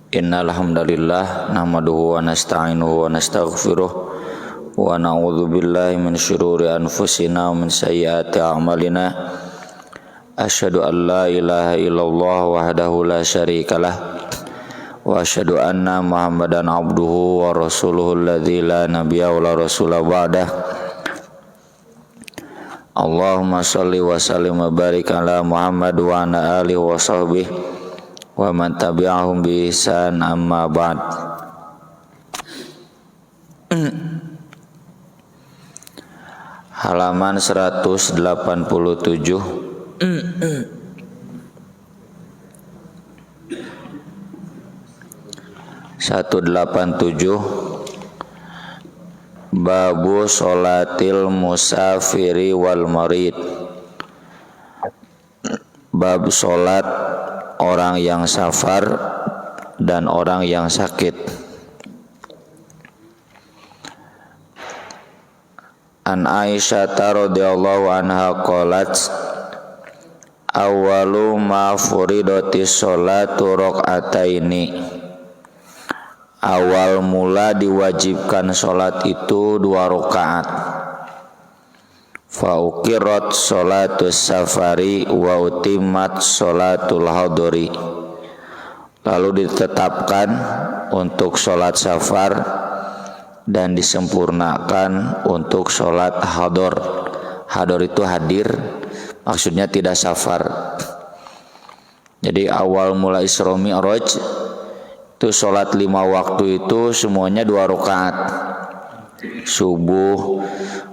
Innal hamdalillah nahmaduhu wa nasta'inuhu wa nastaghfiruh wa na'udzu billahi min syururi anfusina wa min sayyiati a'malina. Asyhadu an la ilaha illallah wahdahu la syarikalah wa asyhadu anna Muhammadan abduhu wa rasuluhu alladzi la nabiyya wa la rasula ba'dah. Allahumma shalli wa sallim wa barik ala Muhammad wa ala alihi wa sahbihi wa man tabi'ahum bi ihsan, amma ba'd. Halaman 187. 187. Babu sholatil musafiri wal marid. Bab sholat orang yang safar dan orang yang sakit. An Aisyah radhiyallahu anha qalat awwalu ma furidatis sholatu rakaataini. Awal mula diwajibkan sholat itu 2 rakaat. Fa uqirat sholatus safari wa utimmat sholatul hadori. Lalu ditetapkan untuk sholat safar dan disempurnakan untuk sholat hador. Hador itu hadir, maksudnya tidak safar. Jadi awal mula Isra Mi'raj itu sholat 5 waktu itu semuanya 2 rakaat. Subuh,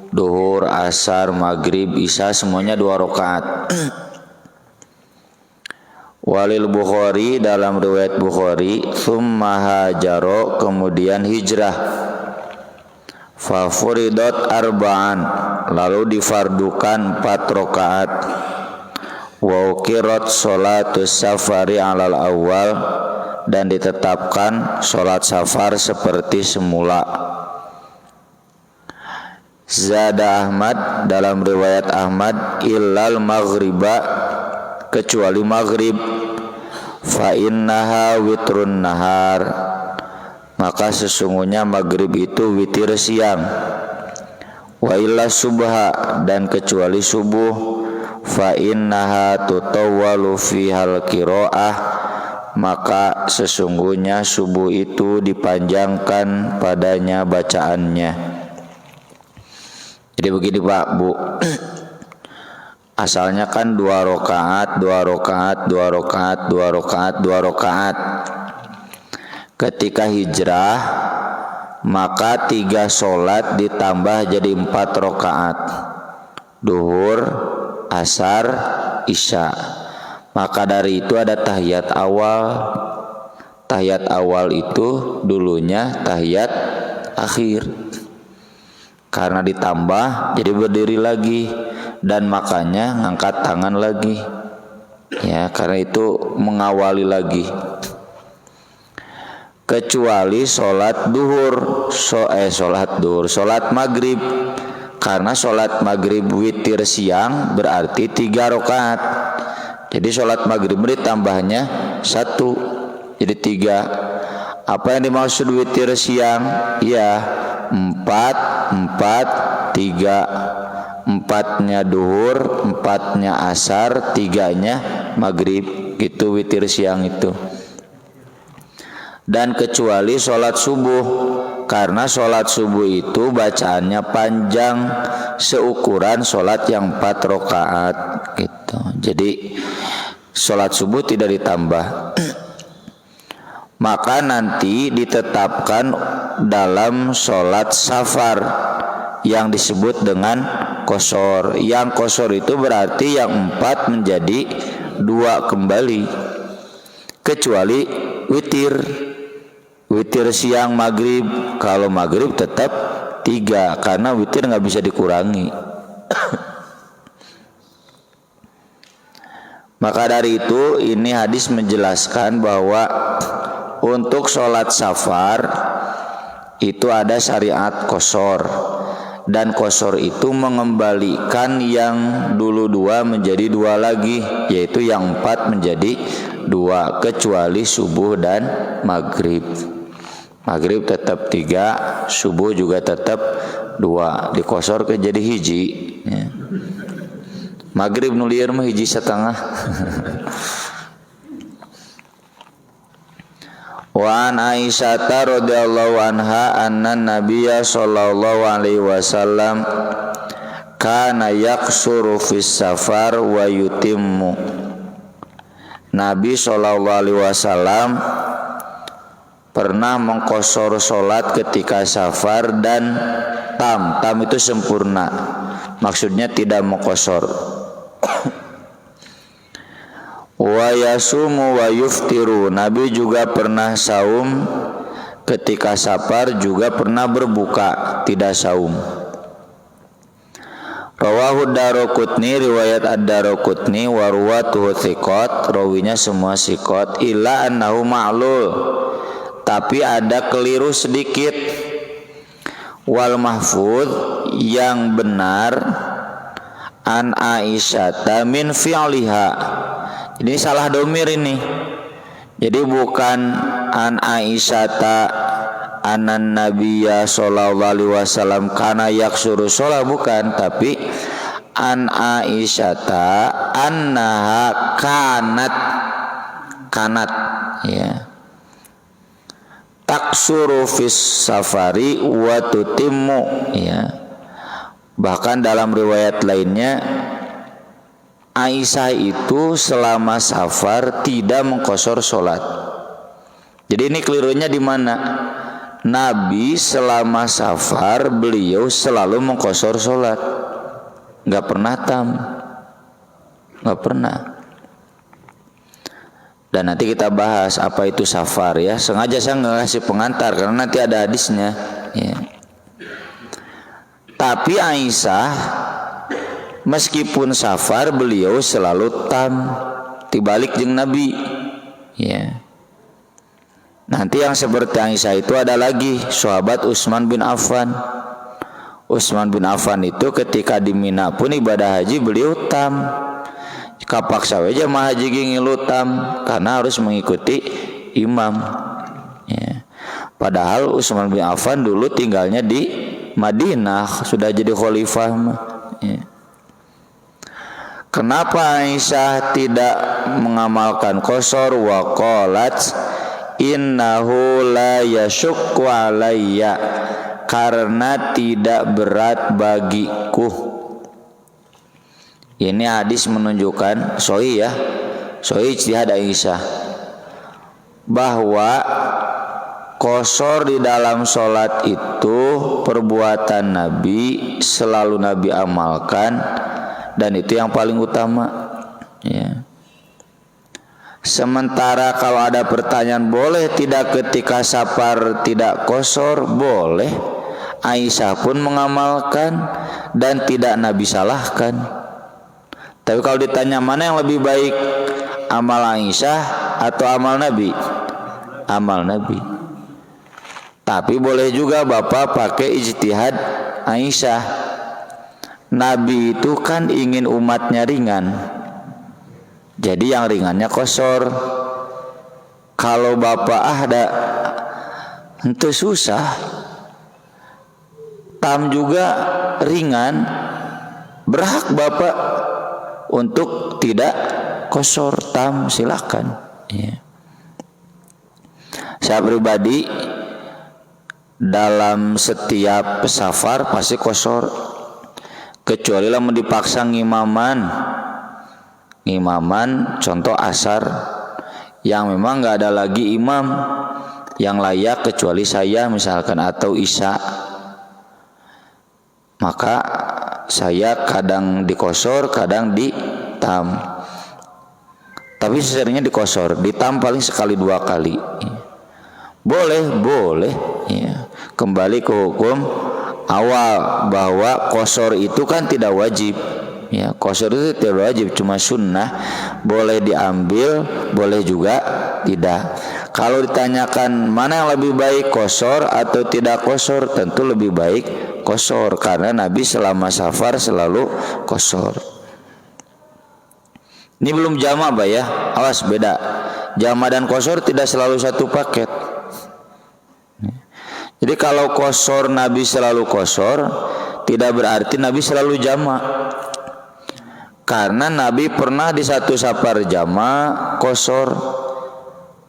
duhur, asar, maghrib, isya semuanya 2 rakaat. Walil Bukhari, dalam riwayat Bukhari, tsumma hajaro, kemudian hijrah. Fa furidat arba'an, lalu difardukan 4 rakaat. Wa uqirat sholatus safari alal awal, dan ditetapkan sholat safar seperti semula. Zada Ahmad, dalam riwayat Ahmad, illal maghriba, kecuali maghrib. Fa innaha witrun nahar, maka sesungguhnya maghrib itu witir siang. Wa illa subha, dan kecuali subuh. Fa innaha tutawwalu fihal qiraah, maka sesungguhnya subuh itu dipanjangkan padanya bacaannya. Jadi begini Pak, Bu. Asalnya kan 2 rakaat, 2 rakaat, 2 rakaat, 2 rakaat, 2 rakaat. Ketika hijrah, maka 3 sholat ditambah jadi 4 rakaat. Duhur, asar, isya. Maka dari itu ada tahiyat awal. Tahiyat awal itu dulunya tahiyat akhir. Karena ditambah jadi berdiri lagi, dan makanya ngangkat tangan lagi. Ya, karena itu mengawali lagi. Kecuali sholat duhur, sholat maghrib. Karena sholat maghrib witir siang berarti 3 rakaat. Jadi sholat maghrib ditambahnya 1, jadi 3. Apa yang dimaksud witir siang? Ya, 4, 3. 4-nya duhur, 4-nya asar, 3-nya maghrib. Itu witir siang itu. Dan kecuali sholat subuh, karena sholat subuh itu bacaannya panjang seukuran sholat yang 4 rakaat gitu. Jadi sholat subuh tidak ditambah. Maka nanti ditetapkan dalam sholat safar yang disebut dengan qashar. Yang qashar itu berarti yang 4 menjadi 2 kembali. Kecuali witir siang maghrib. Kalau maghrib tetap 3, karena witir nggak bisa dikurangi. Maka dari itu ini hadis menjelaskan bahwa untuk sholat safar itu ada syariat qashar. Dan qashar itu mengembalikan yang dulu 2 menjadi 2 lagi, yaitu yang 4 menjadi 2 kecuali subuh dan maghrib. Maghrib tetap 3, subuh juga tetap 2, dikosor ke jadi hiji ya. Maghrib nu lieur mah hiji setengah. Wa an Aisyah radhiyallahu anha anna Nabiyya sallallahu alaihi wasallam kana yaksuru fis safar wa yutimmu. Nabi sallallahu alaihi wasallam pernah mengqosor salat ketika safar dan tam itu sempurna. Maksudnya tidak mengqosor. Wa yasumu wa yuftiru. Nabi juga pernah saum ketika safar, juga pernah berbuka, tidak saum. Rawahu Daruqutni, riwayat Ad-Daruqutni, wa ruwatuhu thiqat, rawinya semua thiqat, illa annahu ma'lul, tapi ada keliru sedikit. Wal mahfuz, yang benar, an Aisyata min fi'liha. Ini salah domir ini. Jadi bukan an Aisyata anan Nabiyya sallallahu alaihi wasallam kana yaksuru sholat, bukan, tapi an Aisyata annaha kanat ya taksuru fis safari wa tutimmu ya. Bahkan dalam riwayat lainnya Aisyah itu selama safar tidak mengqosor sholat. Jadi ini kelirunya di mana? Nabi selama safar beliau selalu mengqosor sholat, nggak pernah tam, nggak pernah. Dan nanti kita bahas apa itu safar ya. Sengaja saya nggak kasih pengantar karena nanti ada hadisnya. Ya. Tapi Aisyah meskipun safar beliau selalu tam, tibalik jeung Nabi ya. Nanti yang seperti Aisyah itu ada lagi sahabat Utsman bin Affan. Utsman bin Affan itu ketika di Mina pun ibadah haji beliau tam. Kapaksa we jamaah haji ngilu tam karena harus mengikuti imam ya. Padahal Utsman bin Affan dulu tinggalnya di Madinah, sudah jadi khalifah ya. Kenapa Aisyah tidak mengamalkan qosor? Wa qalat innahu la yashukku alayya, karena tidak berat bagiku. Ini hadis menunjukkan sahih ya, sahih ijtihad Aisyah, bahwa qosor di dalam sholat itu perbuatan Nabi, selalu Nabi amalkan, dan itu yang paling utama ya. Sementara kalau ada pertanyaan boleh tidak ketika safar tidak qosor, boleh. Aisyah pun mengamalkan dan tidak Nabi salahkan. Tapi kalau ditanya mana yang lebih baik, amal Aisyah atau amal Nabi? Amal Nabi. Tapi boleh juga Bapak pakai ijtihad Aisyah. Nabi itu kan ingin umatnya ringan, jadi yang ringannya qosor. Kalau Bapak ada ente susah, tam juga ringan, berhak Bapak untuk tidak qosor tam, silakan ya. Saya pribadi dalam setiap safar pasti qosor, kecuali lah mau dipaksa ngimaman contoh asar yang memang nggak ada lagi imam yang layak kecuali saya misalkan, atau isya, maka saya kadang dikosor kadang ditam. Tapi seringnya dikosor, ditam paling sekali 2 kali. Boleh ya. Kembali ke hukum awal bahwa qosor itu kan tidak wajib ya. Qosor itu tidak wajib, cuma sunnah, boleh diambil, boleh juga tidak. Kalau ditanyakan mana yang lebih baik, qosor atau tidak qosor, tentu lebih baik qosor, karena Nabi selama safar selalu qosor. Ini belum jamak Pak ya, awas beda. jama dan qasar tidak selalu satu paket. Jadi kalau qasar Nabi selalu qasar, tidak berarti Nabi selalu jama. Karena Nabi pernah di satu safar jama qasar,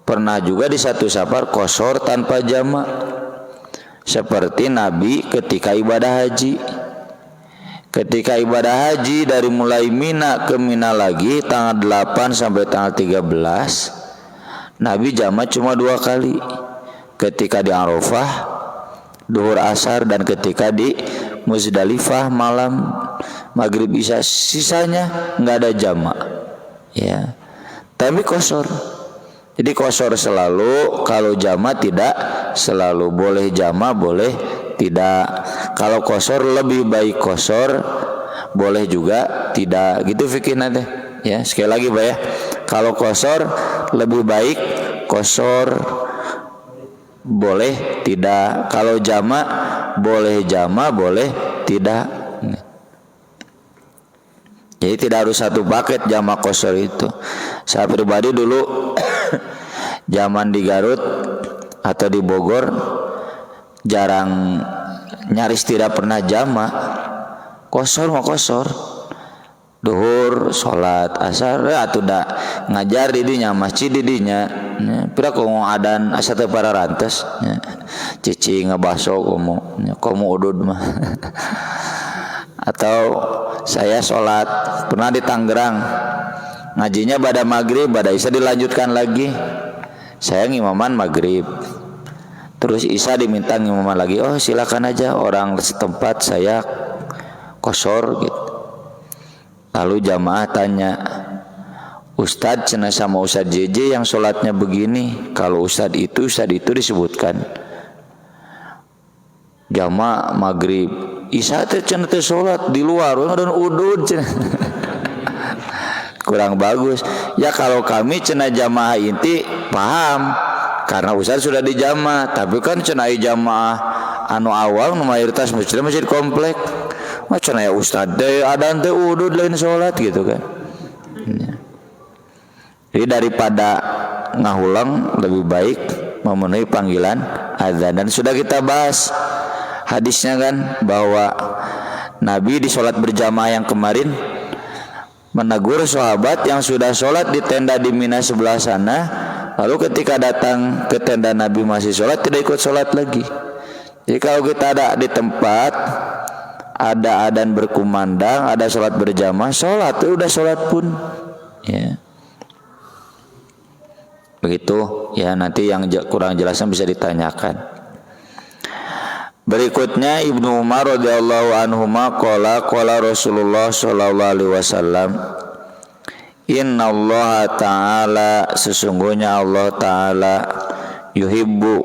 pernah juga di satu safar qasar tanpa jama. Seperti Nabi ketika ibadah haji. Ketika ibadah haji dari mulai Mina ke Mina lagi tanggal 8 sampai tanggal 13, Nabi jama cuma 2 kali. Ketika di Arafah duhur asar, dan ketika di Muzdalifah malam maghrib isya, sisanya nggak ada jama, ya. Tapi qasar. Jadi qasar selalu, kalau jama tidak selalu. Boleh jama, boleh tidak. Kalau qasar lebih baik qasar, boleh juga tidak. Gitu fikihna teh. Ya, sekali lagi Pak ya. Kalau qasar lebih baik qasar, boleh tidak. Kalau jama boleh jama, boleh tidak. Jadi tidak harus satu paket jama qasar itu. Saya pribadi dulu zaman di Garut atau di Bogor jarang, nyaris tidak pernah jama. Qasar mah qasar. Duhur salat asar atuh da ngajar di dinya, masjid di dinya. Pira komo adan asa teu para rantes. Cici ngabaso komo udud mah. Atau saya sholat pernah di Tangerang, ngajinya pada maghrib, pada isya dilanjutkan lagi. Saya ngimaman maghrib, terus isya diminta ngimaman lagi. Oh silakan aja, orang setempat, saya qasar gitu. Lalu jamaah tanya, Ustadz cenah sama Ustadz JJ yang sholatnya begini, kalau Ustadz itu disebutkan jamaah maghrib, isya teh cenah teh sholat di luar, dan udud cenah. Kurang bagus. Ya kalau kami cenah jamaah inti paham, karena Ustaz sudah di jamaah. Tapi kan cenah jamaah anu awal mayoritas masjid komplek. Mah cenah ya Ustaz teh adan teh udud lain sholat gitu kan. Jadi daripada ngahulang, lebih baik memenuhi panggilan azan. Dan sudah kita bahas hadisnya kan, bahwa Nabi di sholat berjamaah yang kemarin menegur sahabat yang sudah sholat di tenda di Mina sebelah sana, lalu ketika datang ke tenda Nabi masih sholat, tidak ikut sholat lagi. Jadi kalau kita ada di tempat, ada adzan berkumandang, ada sholat berjamaah, sholat itu udah sholat pun, ya. Begitu ya, nanti yang kurang jelasnya bisa ditanyakan. Berikutnya Ibnu Umar radhiyallahu anhuma qala Rasulullah sallallahu alaihi wasallam, innallaha ta'ala, sesungguhnya Allah taala yuhibbu,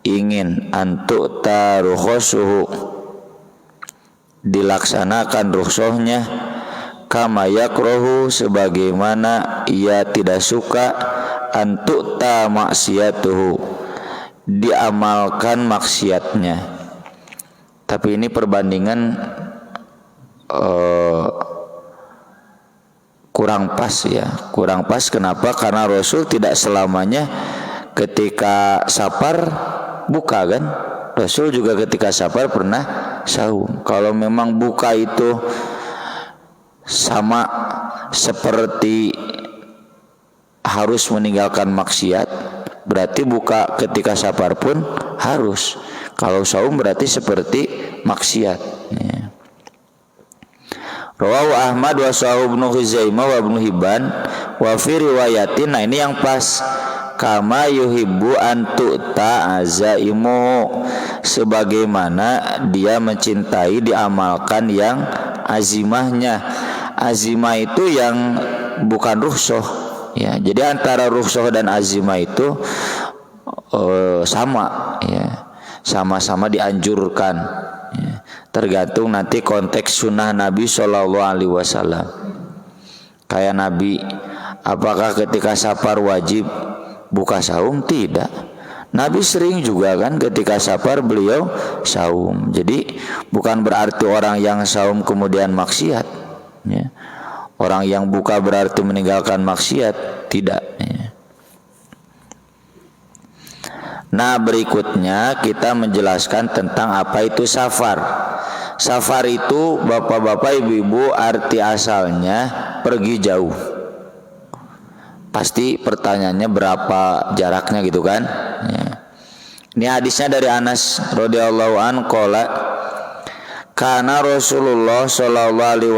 ingin, antu'ta rukhsuhu, dilaksanakan rukhsahnya, kama yakrahu, sebagaimana ia tidak suka, antu'ta maksiatuhu, diamalkan maksiatnya. Tapi ini perbandingan kurang pas ya, kurang pas. Kenapa? Karena Rasul tidak selamanya ketika safar buka kan. Rasul juga ketika safar pernah saum. Kalau memang buka itu sama seperti harus meninggalkan maksiat, berarti buka ketika safar pun harus. Kalau saum berarti seperti maksiat, ya. Rawahu Ahmad wa Sahih Ibnu Huzaimah wa Ibnu Hibban wa fi riwayatin. Nah ini yang pas, kama yuhibbu an tu'ta azaimu, sebagaimana dia mencintai diamalkan yang azimahnya. Azimah itu yang bukan rukhsah, ya. Jadi antara rukhsah dan azimah itu sama, ya. Sama-sama dianjurkan, ya. Tergantung nanti konteks sunnah Nabi Shallallahu Alaihi Wasallam. Kayak Nabi, apakah ketika safar wajib buka saum? Tidak. Nabi sering juga kan ketika safar beliau saum. Jadi bukan berarti orang yang saum kemudian maksiat, ya. Orang yang buka berarti meninggalkan maksiat, tidak, ya. Nah, berikutnya kita menjelaskan tentang apa itu safar. Safar itu bapak-bapak, ibu-ibu, arti asalnya pergi jauh. Pasti pertanyaannya berapa jaraknya gitu kan? Ya. Ini hadisnya dari Anas radhiyallahu an qala kana Rasulullah sallallahu alaihi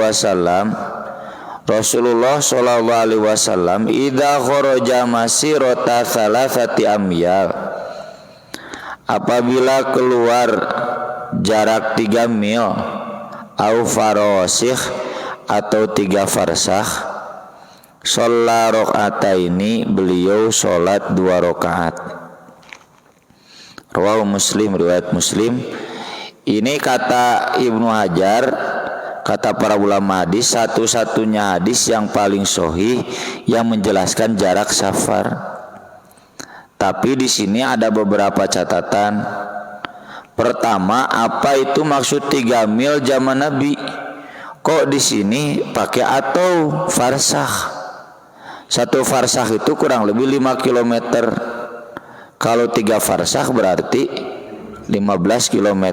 wasallam idza kharaja masirata thalathati amyal, apabila keluar jarak 3 mil au farasikh atau 3 farsakh, shalla rakaataini, beliau salat 2 rakaat. Rawahu Muslim, riwayat Muslim. Ini kata Ibnu Hajar, kata para ulama hadis, satu-satunya hadis yang paling sahih yang menjelaskan jarak safar. Tapi di sini ada beberapa catatan. Pertama, apa itu maksud 3 mil zaman Nabi? Kok di sini pakai atau farsakh? 1 farsakh itu kurang lebih 5 km. Kalau 3 farsakh berarti 15 km.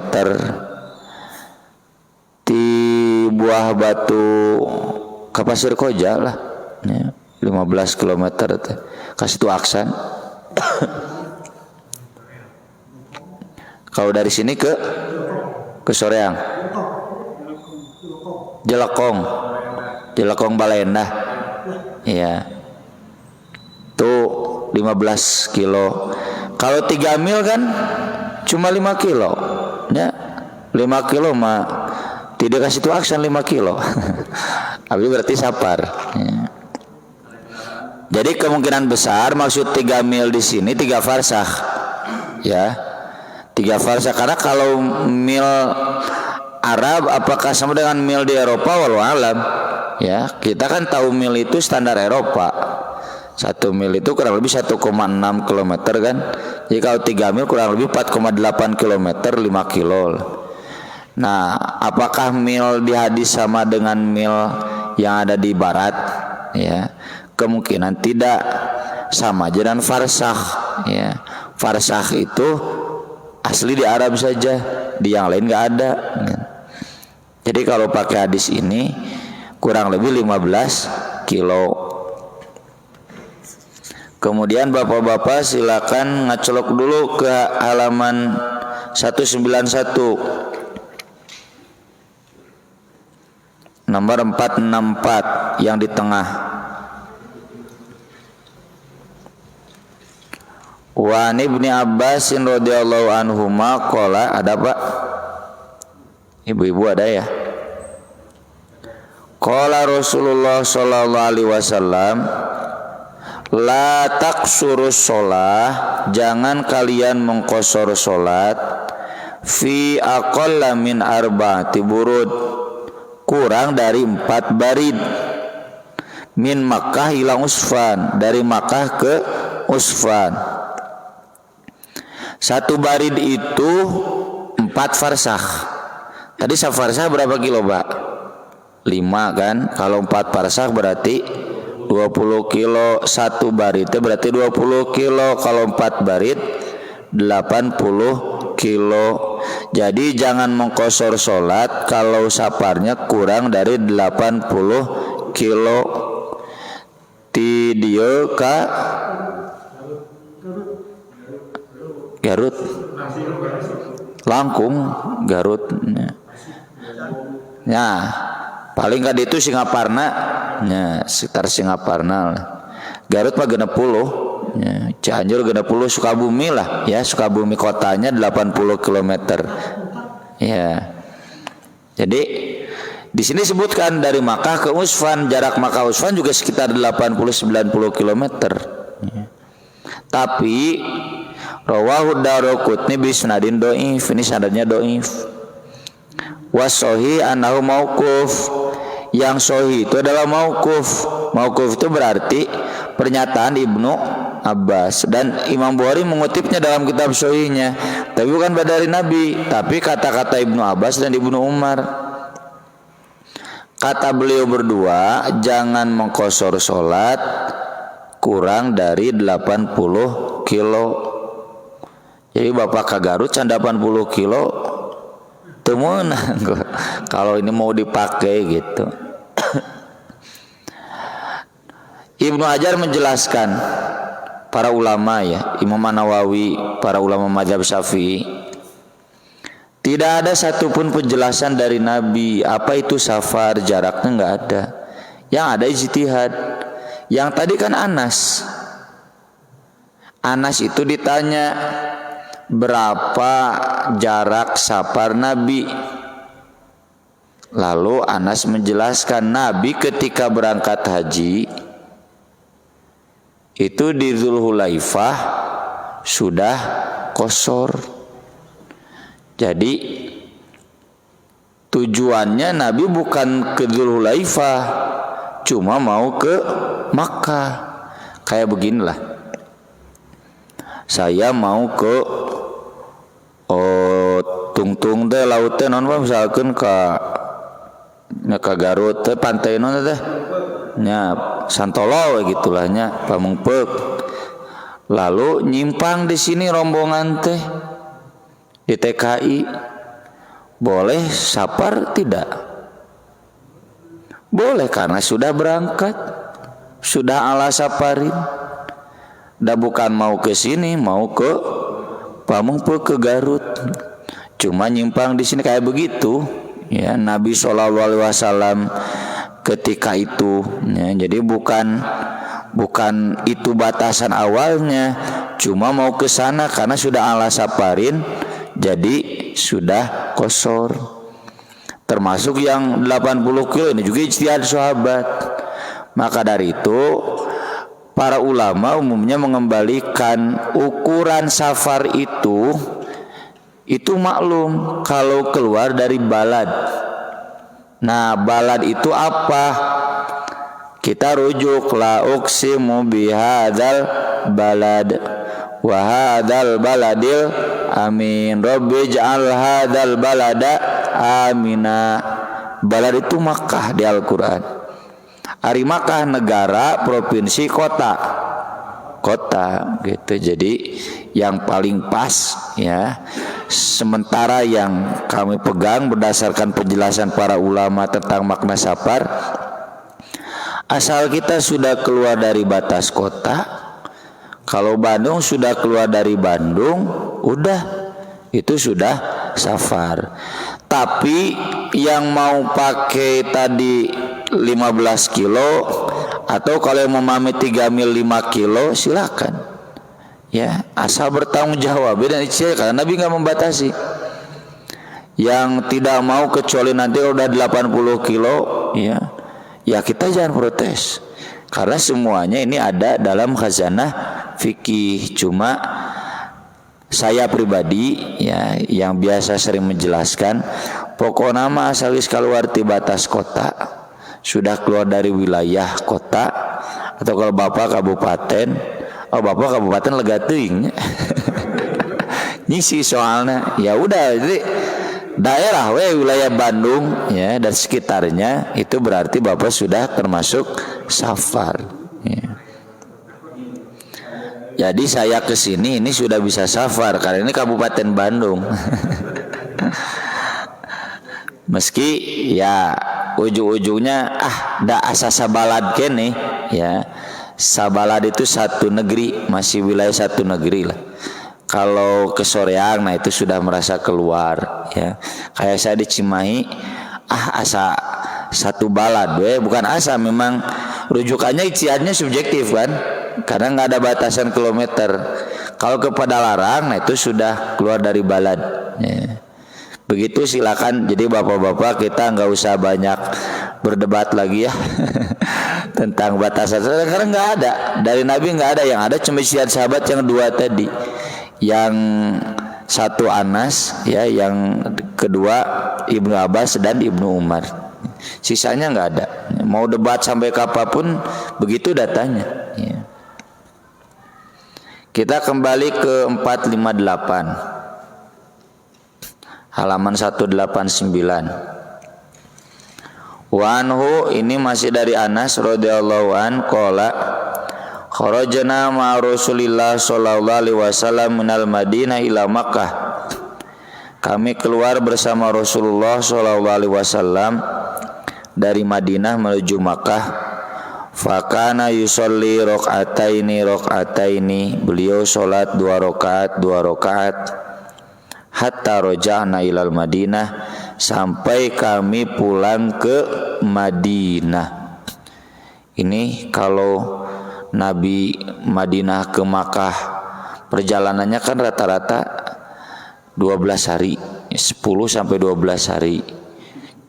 Di buah batu ke Pasir Koja lah, ya, 15 km. Kasih itu aksan. Kalau dari sini ke Soreang, Jelekong Baleendah, ya, tuh 15 kilo. Kalau 3 mil kan cuma 5 kilo, ya, 5 kilo mah tidak kasih tuh aksen 5 kilo. Tapi berarti safar, ya. Jadi kemungkinan besar maksud 3 mil di sini 3 farsakh, ya, 3 farsakh. Karena kalau mil Arab apakah sama dengan mil di Eropa, walau alam, ya. Kita kan tahu mil itu standar Eropa. 1 mil itu kurang lebih 1,6 km kan. Jadi kalau 3 mil kurang lebih 4,8 km, 5 kilo. Nah, apakah mil di hadis sama dengan mil yang ada di barat? Ya, kemungkinan tidak, sama aja dengan farsakh, ya. Farsakh itu asli di Arab saja, di yang lain nggak ada. Jadi kalau pakai hadis ini kurang lebih 15 kilo. Kemudian bapak-bapak silakan ngacolok dulu ke halaman 191, nomor 464 yang di tengah. Wa Ibnu Abbas radhiyallahu anhuma qala, ada Pak? Ibu-ibu ada ya? Qala Rasulullah sallallahu alaihi wasallam, la taqsurus sholah, jangan kalian mengqosor salat, fi aqalla min arba'ati burud, kurang dari 4 barid, min Makkah ila Usfan, dari Makkah ke Usfan. 1 barid itu 4 farsakh. Tadi safarsakh berapa kilo, Pak? 5 kan? Kalau 4 farsakh berarti 20 kilo. 1 barid itu berarti 20 kilo. Kalau 4 barid 80 kilo. Jadi jangan mengqosor sholat kalau safarnya kurang dari 80 kilo. Ti dieu ka Garut, Langkung, Garut. Nah, paling kad itu Singaparna, ya, sekitar Singaparna. Garut mah 60, ya, Cianjur 60, Sukabumi lah, ya, Sukabumi kotanya 80 km. Ya. Jadi di sini sebutkan dari Makkah ke Usfan, jarak Makkah Usfan juga sekitar 80-90 km. Ya. Tapi rawahu Daruqutni bi sanadin dhaif, ini sanadnya dhaif. Wasohi anahu mauquf, yang sahih itu adalah mauquf. Mauquf itu berarti pernyataan Ibnu Abbas, dan Imam Bukhari mengutipnya dalam kitab sahihnya, tapi bukan dari Nabi, tapi kata-kata Ibnu Abbas dan Ibnu Umar. Kata beliau berdua, jangan mengqosor salat kurang dari 80 kilo. Jadi bapak ke Garut can 80 kilo temenang kalau ini mau dipakai gitu. Ibnu Hajar menjelaskan, para ulama ya, Imam An-Nawawi, para ulama mazhab Syafi'i, tidak ada satupun penjelasan dari Nabi apa itu safar, jaraknya nggak ada. Yang ada ijtihad. Yang tadi kan Anas. Anas itu ditanya berapa jarak safar Nabi. Lalu Anas menjelaskan Nabi ketika berangkat haji itu di Dzulhulaifah sudah qashar. Jadi tujuannya Nabi bukan ke Dzulhulaifah, cuma mau ke Makkah. Kayak beginilah, saya mau ke tungtung teh laut teh non misalkan ke Garut teh pantai non teh nya Santolo gitulah nya Pamengpeuk. Lalu nyimpang di sini rombongan teh di TKI, boleh safar tidak? Boleh karena sudah berangkat, sudah ala safarin. Dah bukan mau ke sini, mau ke Pamengpeuk ke Garut. Cuma nyimpang di sini kayak begitu. Ya, Nabi SAW ketika itu ya, jadi bukan itu batasan awalnya, cuma mau ke sana karena sudah ala safarin, jadi sudah qashar. Termasuk yang 80 kilo ini juga ijtihad sahabat. Maka dari itu para ulama umumnya mengembalikan ukuran safar itu maklum kalau keluar dari balad. Nah, balad itu apa? Kita rujuk la uqsimu bihadzal balad wa hadzal baladil amin rabbi ij'al hadzal balada amina. Balad itu Makkah di Al-Qur'an. Ari Makkah negara, provinsi, kota gitu. Jadi yang paling pas ya. Sementara yang kami pegang berdasarkan penjelasan para ulama tentang makna safar, asal kita sudah keluar dari batas kota. Kalau Bandung sudah keluar dari Bandung, udah itu sudah safar. Tapi yang mau pakai tadi 15 kilo atau kalau yang memahami 3 mil 5 kilo silakan. Ya, asal bertanggung jawab. Dan ijtihad karena Nabi nggak membatasi. Yang tidak mau kecuali nanti udah 80 kilo, ya kita jangan protes. Karena semuanya ini ada dalam khazanah fikih. Cuma saya pribadi ya yang biasa sering menjelaskan, pokoknya mah asal keluar di batas kota, sudah keluar dari wilayah kota, atau kalau bapak kabupaten, bapak kabupaten lega teuing nyisi soalnya. Ya udah, jadi daerah wilayah Bandung ya dan sekitarnya itu berarti bapak sudah termasuk safar ya. Jadi saya kesini ini sudah bisa safar karena ini Kabupaten Bandung. Meski ya ujung-ujungnya da asa sabalad kene ya. Sabalad itu satu negeri, masih wilayah satu negeri lah. Kalau ke Soreang, nah itu sudah merasa keluar ya. Kayak saya di Cimahi, asa satu balad, bukan asa, memang rujukannya ijtihadnya subjektif kan, karena nggak ada batasan kilometer. Kalau ke Padalarang, nah itu sudah keluar dari balad. Ya. Begitu silakan. Jadi bapak-bapak kita nggak usah banyak berdebat lagi ya tentang batasan, karena nggak ada dari Nabi, nggak ada. Yang ada cuma ijtihad sahabat yang dua tadi, yang satu Anas ya, yang kedua Ibnu Abbas dan Ibnu Umar. Sisanya nggak ada. Mau debat sampai kapanpun begitu datanya ya. Kita kembali ke 458 halaman 189. Wa anhu, ini masih dari Anas radhiyallahu an qala Kharajna ma Rasulillah sallallahu alaihi wasallam minal Madinah ila Makkah. Kami keluar bersama Rasulullah sallallahu alaihi wasallam dari Madinah menuju Makkah. Fakana yusolli rakaataini, beliau sholat 2 rakaat hatta roja'na ilal Madinah, sampai kami pulang ke Madinah. Ini kalau Nabi Madinah ke Makkah perjalanannya kan rata-rata 12 hari, 10 sampai 12 hari.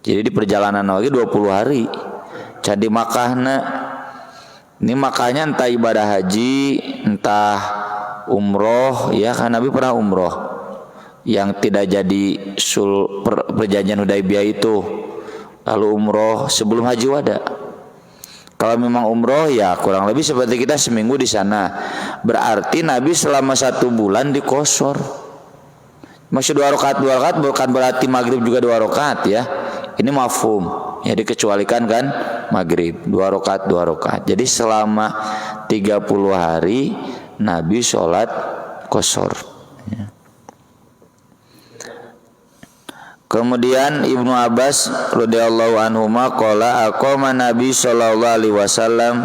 Jadi di perjalanan lagi 20 hari. Jadi Makkahna ini makanya entah ibadah haji, entah umroh, ya kan Nabi pernah umroh yang tidak jadi perjanjian Hudaibiyah itu, lalu umroh sebelum haji wada. Kalau memang umroh ya kurang lebih seperti kita seminggu di sana. Berarti Nabi selama 1 bulan di qashar. Maksud 2 rakaat bukan berarti maghrib juga 2 rakaat ya. Ini mafhum. Ya dikecualikan kan maghrib 2 rakaat. Jadi selama 30 hari Nabi sholat qashar. Ya. Kemudian Ibnu Abbas radhiyallahu anhuma qala aqama Nabi sallallahu alaihi wasallam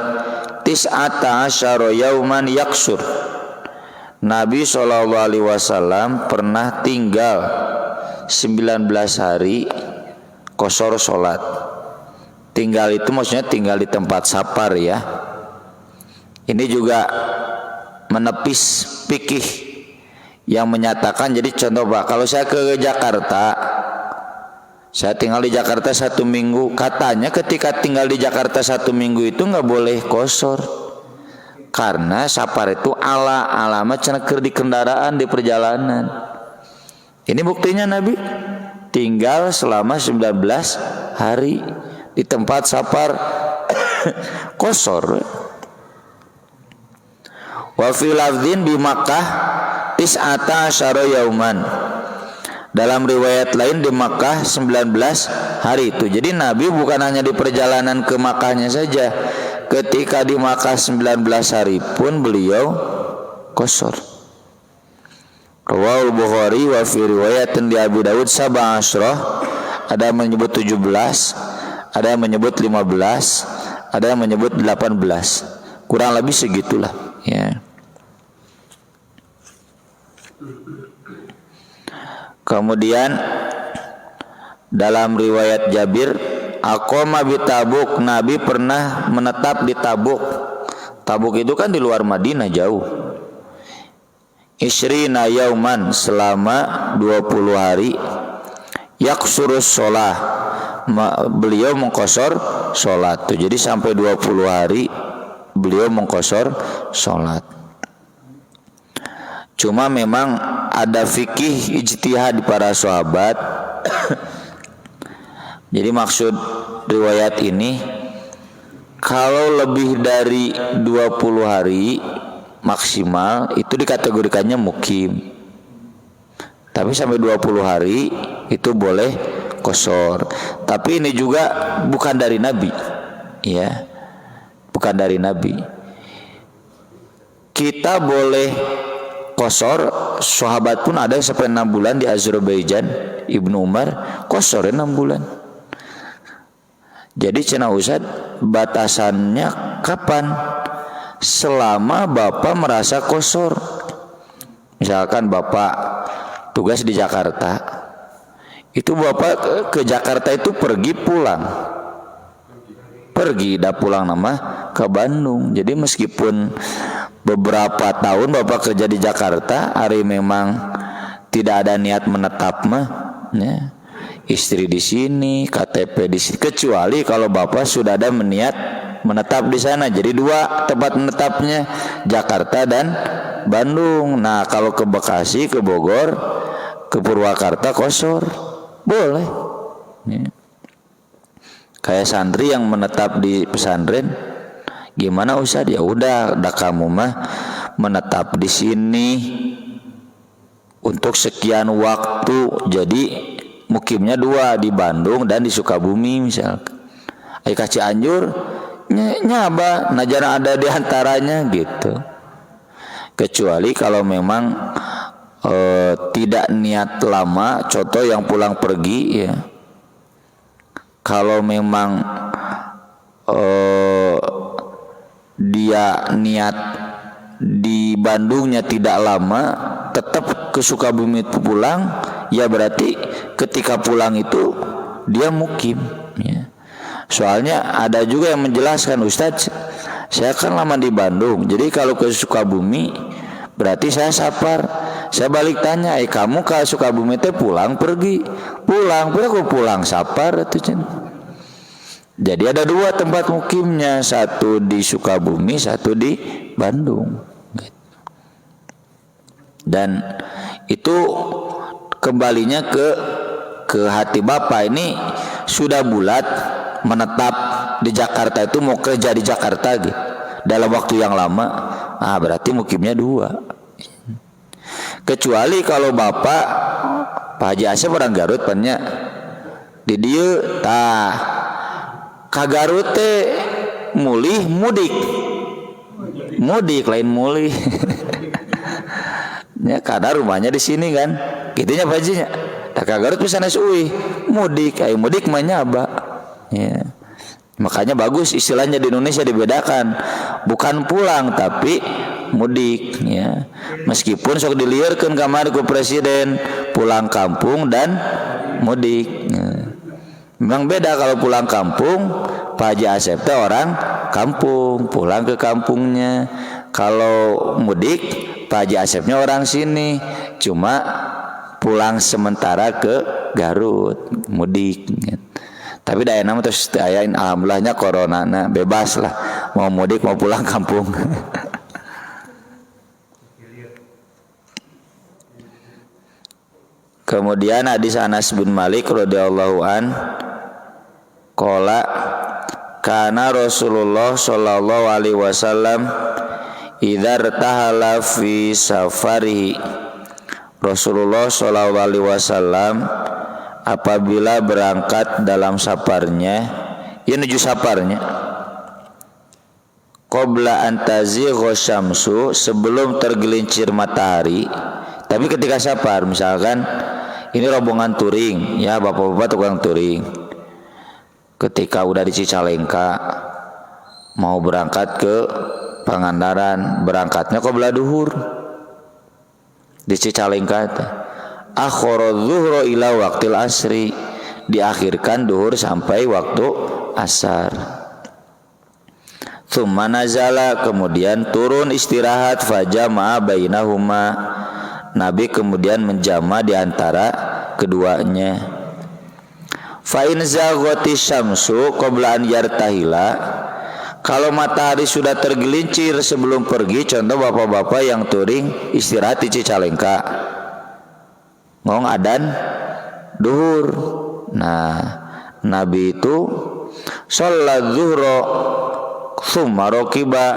19 yauman yaksur. Nabi sallallahu alaihi wasallam pernah tinggal 19 hari qashar salat. Tinggal itu maksudnya tinggal di tempat sapar ya. Ini juga menepis fikih yang menyatakan, jadi contoh Pak, kalau saya ke Jakarta, saya tinggal di Jakarta 1 minggu, katanya ketika tinggal di Jakarta 1 minggu itu nggak boleh qashar, karena sapar itu alamat cenekeur di kendaraan di perjalanan. Ini buktinya Nabi tinggal selama 19 hari di tempat sapar qashar. Wa fi lafdhin bi Makkah 19 yauman. Dalam riwayat lain di Makkah 19 hari itu. Jadi Nabi bukan hanya di perjalanan ke Makkahnya saja. Ketika di Makkah 19 hari pun beliau qashar. Rawahul Bukhari wa fi riwayatin di Abi Dawud 17. Ada yang menyebut 17, ada yang menyebut 15, ada yang menyebut 18. Kurang lebih segitulah ya. Kemudian dalam riwayat Jabir, aqama bi Tabuk, Nabi pernah menetap di Tabuk. Tabuk itu kan di luar Madinah jauh. Isrina yauman, selama 20 hari. Yaksurus sholah, beliau mengqashar sholat. Jadi sampai 20 hari beliau mengqashar sholat. Cuma memang ada fikih ijtihad di para sahabat. Jadi maksud riwayat ini, kalau lebih dari 20 hari maksimal itu dikategorikannya mukim. Tapi sampai 20 hari itu boleh qashar. Tapi ini juga bukan dari Nabi. Ya. Bukan dari Nabi. Kita boleh qashar, sahabat pun ada yang sampai 6 bulan di Azerbaijan, Ibnu Umar qashar 6 bulan. Jadi cenah Ustaz, batasannya kapan? Selama Bapak merasa qashar. Misalkan Bapak tugas di Jakarta, itu Bapak ke Jakarta itu pergi pulang, dah pulang nama ke Bandung. Jadi meskipun beberapa tahun Bapak kerja di Jakarta, hari memang tidak ada niat menetap mah, ya. Istri di sini, KTP di sini, kecuali kalau Bapak sudah ada niat menetap di sana. Jadi 2 tempat menetapnya, Jakarta dan Bandung. Nah, kalau ke Bekasi, ke Bogor, ke Purwakarta qashar boleh. Ya. Kayak santri yang menetap di pesantren, gimana Ustaz? Ya udah kamu mah menetap di sini untuk sekian waktu. Jadi mukimnya 2 di Bandung dan di Sukabumi misalkan. Ka Cianjur nyaba najana ada di antaranya gitu. Kecuali kalau memang tidak niat lama, contoh yang pulang pergi ya. Kalau memang dia niat di Bandungnya tidak lama, tetap ke Sukabumi pulang, ya berarti ketika pulang itu dia mukim ya. Soalnya ada juga yang menjelaskan, Ustadz, saya kan lama di Bandung, jadi kalau ke Sukabumi berarti saya safar. Saya balik tanya, kamu ke Sukabumi teh pulang pergi? Pulang, aku pulang safar itu. Jadi ada dua tempat mukimnya, satu di Sukabumi, satu di Bandung. Dan itu kembalinya ke hati Bapak. Ini sudah bulat menetap di Jakarta, itu mau kerja di Jakarta gitu dalam waktu yang lama, berarti mukimnya dua. Kecuali kalau Bapak Pak Haji Asep orang Garut pennya di dieu tah ka Garut teh mulih mudik lain mulih nya karena rumahnya di sini kan gitunya Pak Haji nya tah ka Garut pisan sueuy mudik mah nyaba ya. Makanya bagus istilahnya di Indonesia dibedakan, bukan pulang tapi mudik ya. Meskipun sok diliarkeun kamari ku presiden pulang kampung dan mudik ya. Memang beda kalau pulang kampung, Pak Haji Asep teh orang kampung, pulang ke kampungnya. Kalau mudik, Pak Haji Asepnya orang sini, cuma pulang sementara ke Garut, mudik ya. Tapi daya nama terus dayain alhamdulillahnya corona bebas lah, mau mudik mau pulang kampung. Kemudian hadis Anas bin Malik radhiyallahu an qala kana Rasulullah sallallahu alaihi wasallam idza irtahala fi safarihi. Rasulullah sallallahu alaihi wasallam apabila berangkat dalam safarnya, ya menuju safarnya, qabla antazigha syamsu, sebelum tergelincir matahari. Tapi ketika safar, misalkan ini rombongan touring, ya bapak-bapak tukang touring, ketika udah di Cicalengka mau berangkat ke Pangandaran, berangkatnya qabla duhur di Cicalengka itu. Akhara zuhra ila waqtil asri, diakhirkan duhur sampai waktu asar. Tsumma nazala, kemudian turun istirahat, fajama'a bainahuma, Nabi kemudian menjama di antara keduanya. Fa in zaghatis syamsu qabla an yartahila, kalau matahari sudah tergelincir sebelum pergi, contoh bapak-bapak yang touring istirahat di Cicalengka, ngong adan duhur. Nah, Nabi itu sholat zuhro tsumma rokiba,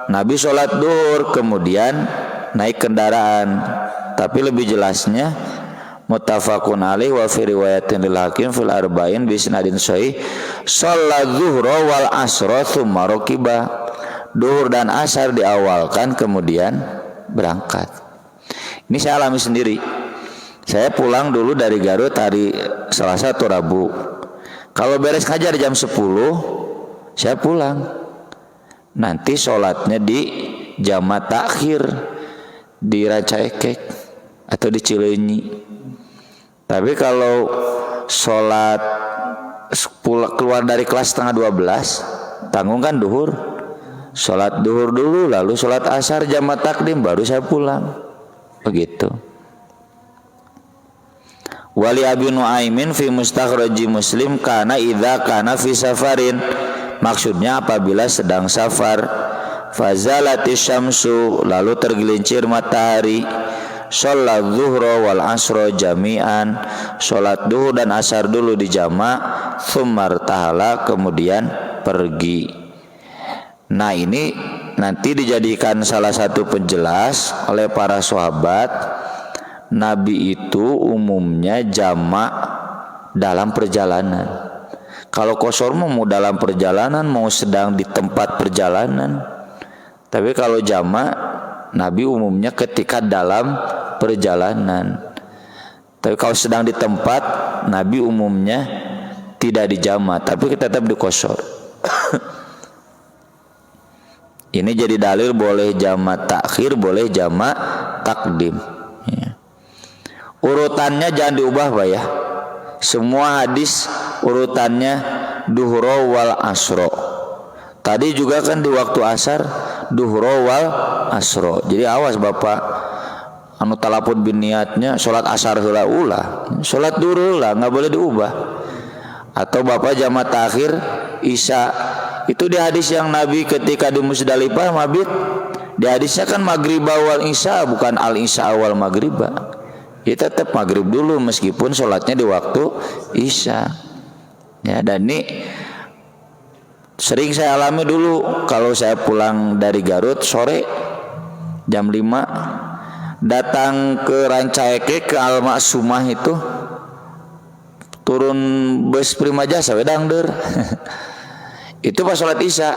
Nabi sholat duhur kemudian naik kendaraan. Tapi lebih jelasnya muttafaqun alaih wa fi riwayatin lil Hakim fil arba'in bi isnadin sahih, sholat zuhro wal asro tsumma rokiba, duhur dan asar diawalkan kemudian berangkat. Ini saya alami sendiri. Saya pulang dulu dari Garut hari Selasa atau Rabu. Kalau beres ngajar jam 10, saya pulang. Nanti sholatnya di Jama' Takhir di Ranca Ekek atau di Cileunyi. Tapi kalau sholat keluar dari kelas setengah 12, tanggung kan duhur. Sholat duhur dulu, lalu sholat asar Jama' Takdim, baru saya pulang. Begitu. Wali Abi Nuaimin fi mustakhraji Muslim kana idza kana fi safarin, maksudnya apabila sedang safar, fazalatis syamsu, lalu tergelincir matahari, sholat zuhra wal asro jami'an, sholat duhur dan asar dulu di jama', tsumma irtahala, kemudian pergi. Nah, ini nanti dijadikan salah satu penjelas oleh para sahabat. Nabi itu umumnya jamak dalam perjalanan. Kalau qashar mau dalam perjalanan, mau sedang di tempat perjalanan. Tapi kalau jamak, Nabi umumnya ketika dalam perjalanan. Tapi kalau sedang di tempat, Nabi umumnya tidak dijamak, tapi tetap di qashar. Ini jadi dalil boleh jamak takhir, boleh jamak takdim. Ya. Urutannya jangan diubah, Pak ya. Semua hadis urutannya duhro wal asro. Tadi juga kan di waktu asar duhro wal asro. Jadi awas Bapak, anu talapun bin niatnya sholat asar heula ulah, sholat duhur lah, nggak boleh diubah. Atau Bapak jamak takhir isya. Itu di hadis yang Nabi ketika di Musdalifah mabit, di hadisnya kan maghrib awal isya, bukan al isya awal maghrib. Ya tetap maghrib dulu meskipun sholatnya di waktu isya. Ya, dan ini sering saya alami dulu kalau saya pulang dari Garut sore jam 5 datang ke Rancaeke ke Al Maksumah itu, turun bus Prima Jasa wedang der. Itu pas sholat isya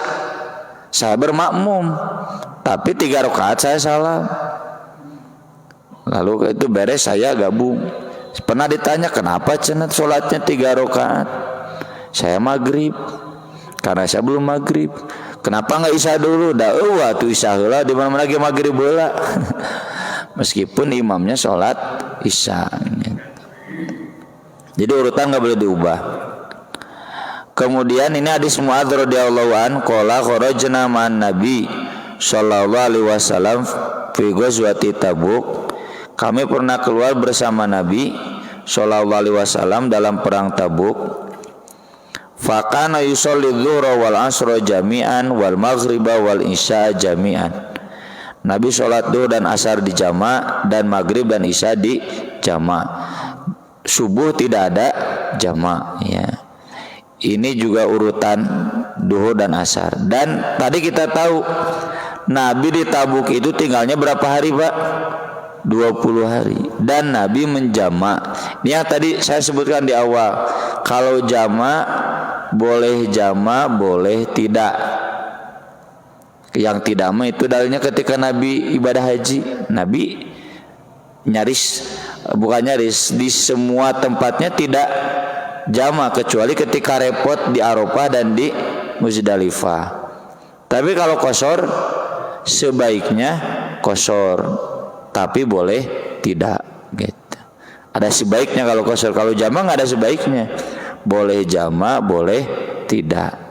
saya bermakmum, tapi 3 rakaat saya salam. Lalu itu beres saya gabung. Pernah ditanya kenapa cenah sholatnya 3 rakaat? Saya maghrib, karena saya belum maghrib. Kenapa nggak isya dulu? Dah tuh isya heula, di mana lagi maghrib heula. Meskipun imamnya sholat isya. Jadi urutan nggak boleh diubah. Kemudian ini hadis Muadz radhiyallahu an qala kharajna ma'an Nabi sallallahu alaihi wasallam fi ghazwati Tabuk. Kami pernah keluar bersama Nabi sallallahu alaihi wasallam dalam perang Tabuk. Fakana yusolli dzuhra wal asra jami'an wal maghriba wal isya jami'an. Nabi sholat duhur dan asar di jamak, dan maghrib dan isya di jamak. Subuh tidak ada jamak. Ya. Ini juga urutan duhur dan asar. Dan tadi kita tahu Nabi di Tabuk itu tinggalnya berapa hari, Pak? 20 hari. Dan Nabi menjamak. Ini yang tadi saya sebutkan di awal. Kalau jamak boleh jamak, boleh tidak. Yang tidak mah itu dalilnya ketika Nabi ibadah haji. Nabi bukan nyaris, di semua tempatnya tidak jamak kecuali ketika repot di Arafah dan di Muzdalifah. Tapi kalau qashar sebaiknya qashar, tapi boleh tidak gitu. Ada sebaiknya kalau qashar, kalau jamak nggak ada sebaiknya. Boleh jamak, boleh tidak.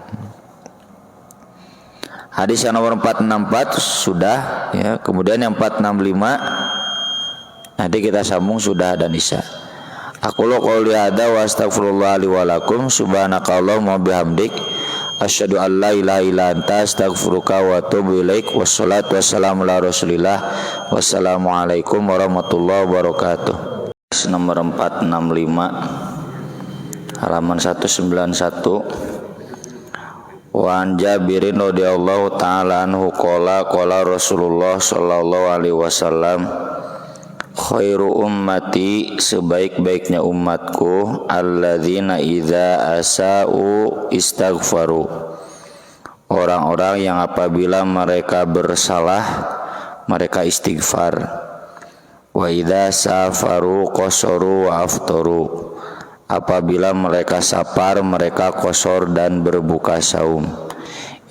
Hadis yang nomor 464 sudah ya, kemudian yang 465 nanti kita sambung sudah dan isya. Aku qouli hadza wa astaghfirullah li wa lakum subhanakallahumma bihamdik asyhadu an la ilaha illa anta astaghfiruka wa atubu ilaik. Wassalatu wassalamu ala Rasulillah. Wassalamualaikum warahmatullahi wabarakatuh. Nomor 465 halaman 191. Wa an Jabirin radhiyallahu ta'ala anhu qala Rasulullah sallallahu alaihi wasallam khairu ummati, sebaik-baiknya umatku, alladzina idza asa'u istaghfaru, orang-orang yang apabila mereka bersalah mereka istighfar. Wa idza safaru qasaru wa aftaru, apabila mereka safar mereka qashar dan berbuka saum.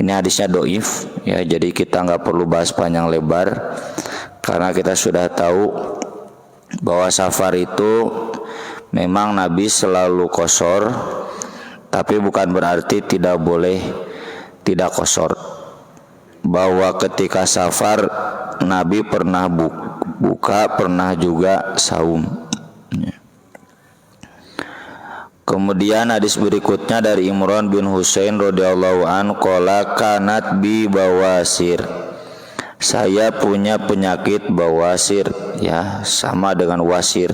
Ini hadisnya dhaif ya, jadi kita nggak perlu bahas panjang lebar karena kita sudah tahu bahwa safar itu memang Nabi selalu qashar, tapi bukan berarti tidak boleh tidak qashar. Bahwa ketika safar Nabi pernah buka, pernah juga saum. Kemudian hadis berikutnya dari Imran bin Husain radhiyallahu an qala kanat bi bawasir, saya punya penyakit bawasir, ya sama dengan wasir.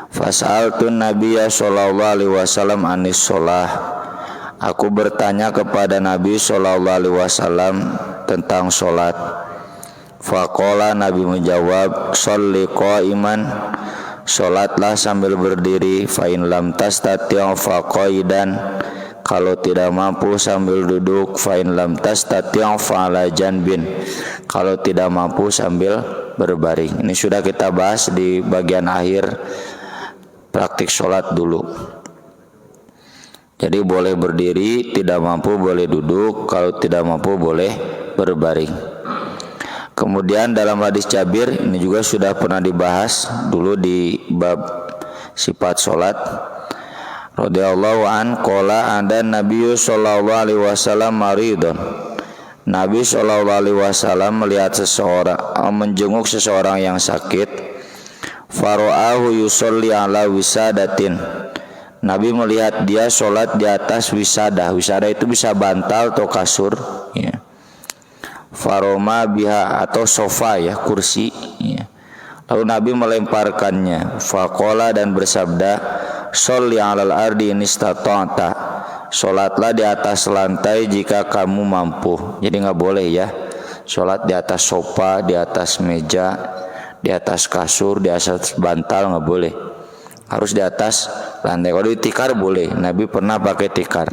Fas'altun Nabiyya sallallahu alaihi wasallam anis shalah, aku bertanya kepada Nabi sallallahu alaihi wasallam tentang salat. Faqala, Nabi menjawab, sholli qa'iman, Sholatlah sambil berdiri. Fa in lam tastati' fa qaidan, kalau tidak mampu sambil duduk. Fa in lam tastati' fa ala janbin, kalau tidak mampu sambil berbaring. Ini sudah kita bahas di bagian akhir praktik sholat dulu. Jadi boleh berdiri, tidak mampu boleh duduk, kalau tidak mampu boleh berbaring. Kemudian dalam hadis Jabir, ini juga sudah pernah dibahas dulu di bab sifat sholat. Radhiyallahu an qala ada Nabi sallallahu alaihi wasallam maridun. Nabi sallallahu alaihi wasallam melihat seseorang, menjenguk seseorang yang sakit. Fara'ahu yusolli ala wisadatin. Nabi melihat dia sholat di atas wisada. Wisada itu bisa bantal atau kasur, ya. Faroma biha atau sofa, ya, kursi, ya. Lalu Nabi melemparkannya. Faqala dan bersabda, sholli alal ardi in istata'ta. Sholatlah di atas lantai jika kamu mampu. Jadi nggak boleh, ya, sholat di atas sofa, di atas meja, di atas kasur, di atas bantal, nggak boleh. Harus di atas lantai. Kalau di tikar boleh. Nabi pernah pakai tikar.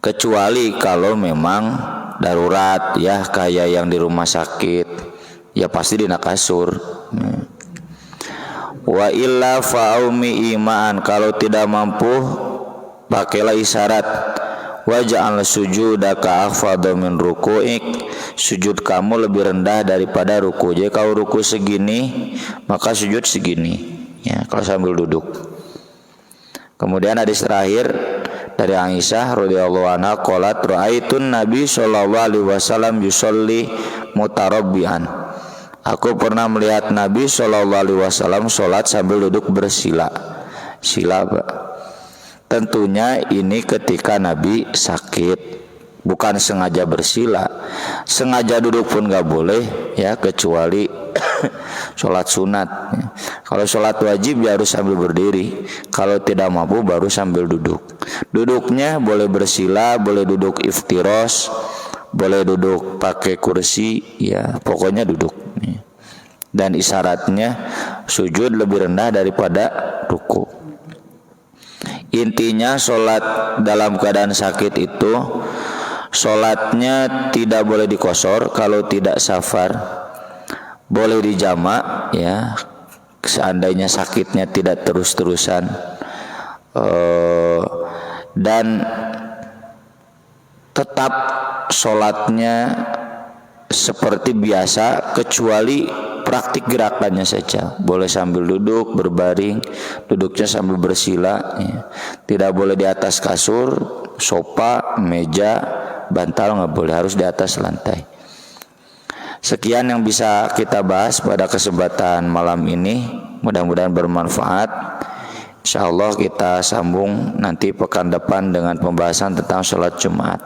Kecuali kalau memang darurat, ya, kayak yang di rumah sakit, ya pasti di kasur. Wa illa fa'umi imaan, kalau tidak mampu pakailah isyarat. Waja'al sujudaka akhfadha min ruku'ik, sujud kamu lebih rendah daripada ruku. Jadi kalau ruku segini, maka sujud segini, ya, kalau sambil duduk. Kemudian hadis terakhir dari Aisyah radhiyallahu anha qalat ra'aitun Nabi sallallahu alaihi wasallam yusolli mutarabbian. Aku pernah melihat Nabi sallallahu alaihi wasallam salat sambil duduk bersila. Sila, Pak. Tentunya ini ketika Nabi sakit, bukan sengaja bersila. Sengaja duduk pun gak boleh, ya, kecuali sholat sunat. Kalau sholat wajib ya harus sambil berdiri. Kalau tidak mampu baru sambil duduk. Duduknya boleh bersila, boleh duduk iftiros, boleh duduk pakai kursi, ya, pokoknya duduk. Dan isyaratnya sujud lebih rendah daripada ruku. Intinya sholat dalam keadaan sakit itu sholatnya tidak boleh dikosor. Kalau tidak safar boleh dijamak, ya, seandainya sakitnya tidak terus-terusan, dan tetap sholatnya seperti biasa, kecuali praktik gerakannya saja. Boleh sambil duduk, berbaring, duduknya sambil bersila, ya. Tidak boleh di atas kasur, sofa, meja, bantal, nggak boleh, harus di atas lantai. Sekian yang bisa kita bahas pada kesempatan malam ini. Mudah-mudahan bermanfaat. Insyaallah kita sambung nanti pekan depan dengan pembahasan tentang sholat Jumat.